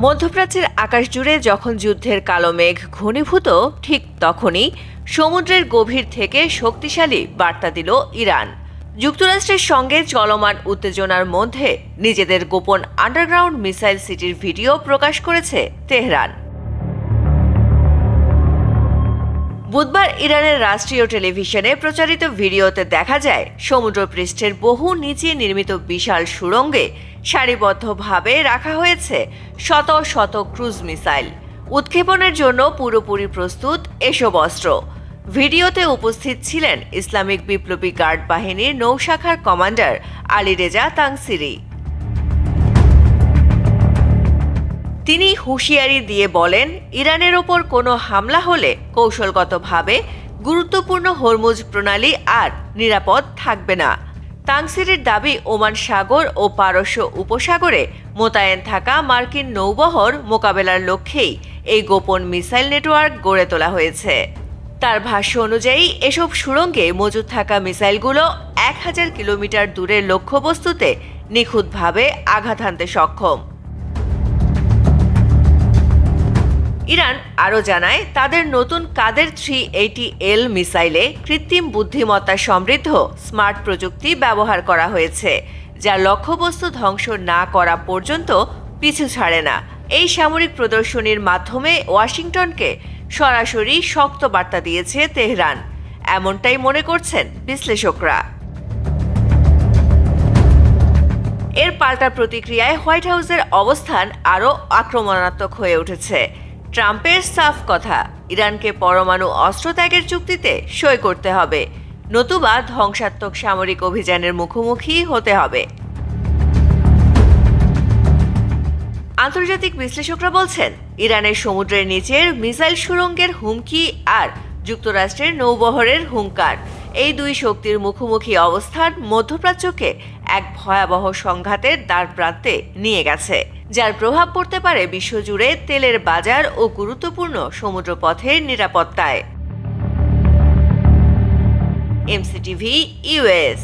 মধ্যপ্রাচ্যের আকাশ জুড়ে যখন যুদ্ধের কালো মেঘ ঘনীভূত, ঠিক তখনই সমুদ্রের গভীর থেকে শক্তিশালী বার্তা দিল ইরান। যুক্তরাষ্ট্রের সঙ্গে চলমান উত্তেজনার মধ্যে নিজেদের গোপন আন্ডারগ্রাউন্ড মিসাইল সিটির ভিডিও প্রকাশ করেছে তেহরান। বুধবার ইরানের রাষ্ট্রীয় টেলিভিশনে প্রচারিত ভিডিওতে দেখা যায় সমুদ্রপৃষ্ঠের বহু নিচে নির্মিত বিশাল সুড়ঙ্গে সারিবদ্ধভাবে রাখা হয়েছে শত শত ক্রুজ মিসাইল। উৎক্ষেপণের জন্য পুরোপুরি প্রস্তুত এসব অস্ত্র। ভিডিওতে উপস্থিত ছিলেন ইসলামিক বিপ্লবী গার্ড বাহিনীর নৌশাখার কমান্ডার আলী রেজা তাংসিরি। তিনি হুঁশিয়ারি দিয়ে বলেন, ইরানের ওপর কোনো হামলা হলে কৌশলগতভাবে গুরুত্বপূর্ণ হরমুজ প্রণালী আর নিরাপদ থাকবে না। তাংসিরির দাবি, ওমান সাগর ও পারস্য উপসাগরে মোতায়েন থাকা মার্কিন নৌবহর মোকাবেলার লক্ষ্যেই এই গোপন মিসাইল নেটওয়ার্ক গড়ে তোলা হয়েছে। তার ভাষ্য অনুযায়ী এসব সুড়ঙ্গে মজুদ থাকা মিসাইলগুলো 1000 কিলোমিটার দূরের লক্ষ্যবস্তুতে নিখুঁতভাবে আঘাত হানতে সক্ষম। ইরান আরও জানায়, তাদের নতুন কাদের 380L মিসাইলে কৃত্রিম বুদ্ধিমত্তা সমৃদ্ধ স্মার্ট প্রযুক্তি ব্যবহার করা হয়েছে, যা লক্ষ্যবস্তু ধ্বংস না করা পর্যন্ত পিছু ছাড়ে না। এই সামরিক প্রদর্শনীর মাধ্যমে ওয়াশিংটনকে সরাসরি শক্ত বার্তা দিয়েছে তেহরান, এমনটাই মনে করছেন বিশ্লেষকরা। এর পাল্টা প্রতিক্রিয়ায় হোয়াইট হাউসের অবস্থান আরও আক্রমণাত্মক হয়ে উঠেছে। ট্রাম্পের সাফ কথা, ইরানকে পরমাণু অস্ত্র ত্যাগের চুক্তিতে সই করতে হবে, নতুবা ধ্বংসাত্মক সামরিক অভিযানের মুখোমুখি হতে হবে। আন্তর্জাতিক বিশ্লেষকরা বলছেন, ইরানের সমুদ্রের নিচের মিসাইল সুড়ঙ্গের হুমকি আর যুক্তরাষ্ট্রের নৌবহরের হুঙ্কার, এই দুই শক্তির মুখোমুখি অবস্থান মধ্যপ্রাচ্যকে এক ভয়াবহ সংঘাতের দ্বারপ্রান্তে নিয়ে গেছে, যার প্রভাব পড়তে পারে বিশ্বজুড়ে তেলের বাজার ও গুরুত্বপূর্ণ সমুদ্রপথের নিরাপত্তায়। MCTV US.